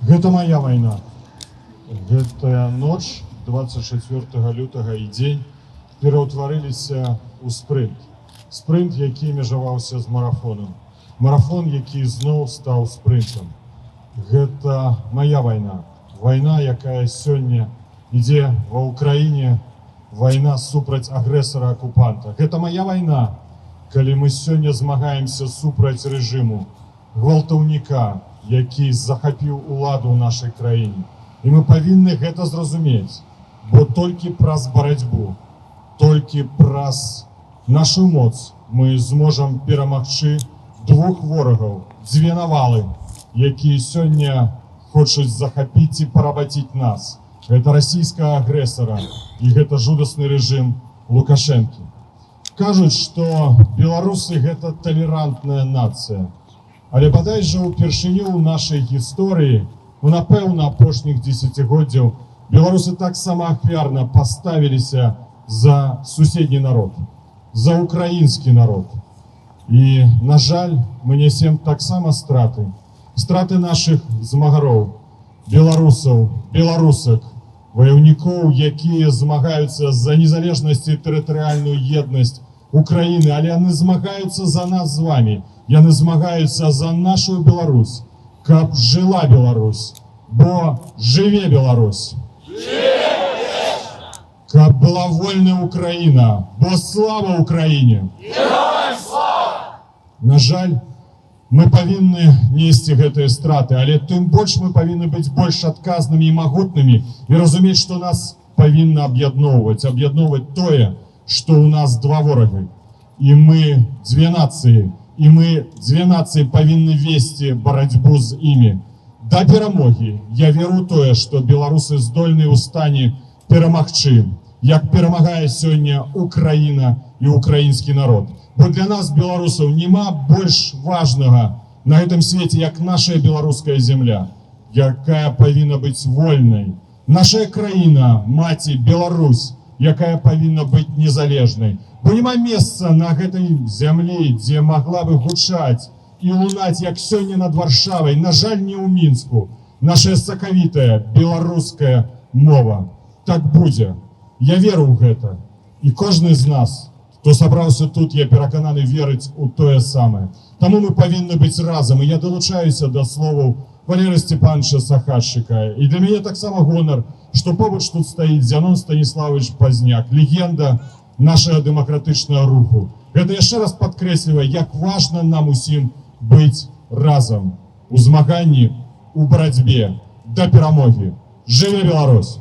Гэта моя вайна. Гэтая ноч 24 лютага і дзень пераўтварыліся ў спрынт. Спрынт, які межаваўся з марафонам. Марафон, які зноў стаў спрынтам. Гэта моя вайна. Вайна, якая сёння ідзе ва ўкраіне, вайна супраць агрэсара-акупанта. Гэта моя вайна, калі мы сёння змагаемся супраць рэжыму, гвалтаўніка, які захапіў уладу ў нашай краіне. І мы павінны гэта зразумець, бо толькі праз барацьбу, толькі праз нашу моц мы зможам перамагчы двух ворагаў, дзве навалы, якія сёння хочуць захапіць і парабаціць нас. Гэта расійскага агрэсара і гэта жудасны рэжым Лукашэнкі. Кажуць, што беларусы гэта талерантная нацыя. Але бадай жа ўпершыню ў нашай гісторыі, напэўна, апошніх дзесяцігоддзяў, беларусы таксама ахвярна паставіліся за суседні народ, за украінскі народ. І, на жаль, мы нясем таксама страты. Страты нашых змагароў, беларусаў, беларусак, ваяўнікоў, якія змагаюцца за незалежнасць і тэрытарыяльную еднасць Украіны, але яны змагаюцца за нас з вамі, яны змагаюцца за нашу Беларусь, каб жыла Беларусь, бо жыве Беларусь. Каб была вольная Украіна, бо слава Украіне. На жаль, мы павінны несці гэтыя страты, але тым больш мы павінны быць больш адказнымі і магутнымі і разумець, што нас павінна аб'ядноўваць тое, што ў нас два ворага. І мы дзве нацыі, і мы дзве нацыі павінны весці барацьбу з імі. Да перамогі я веру тое, што беларусы здольны ў стане перамагчы, як перамагае сёння Украіна і украінскі народ. Бо для нас, беларусаў, няма больш важнага на гэтым свеце, як наша беларуская земля, якая павінна быць вольнай. Наша краіна, маці, Беларусь, якая павінна быць незалежнай. Бо няма месца на гэтай зямлі, дзе магла бы гучаць і лунаць, як сёння над Варшавай, на жаль, не ў Мінску, наша сакавітая беларуская мова. Так будзе. Я веру ў гэта. І кожны з нас, хто сабраўся тут, я перакананы верыць у тое самае. Таму мы павінны быць разам. І я далучаюся да словаў Валерыя Степановича Сахарчыка. І для мяне таксама гонар, што побач тут стаіць Зянон Станіславович Пазняк, легенда нашага дэмакратычнага руху. Гэта яшчэ раз падкрэслівае, як важна нам усім быць разам у змаганні, у барацьбе да перамогі. Жыве Беларусь!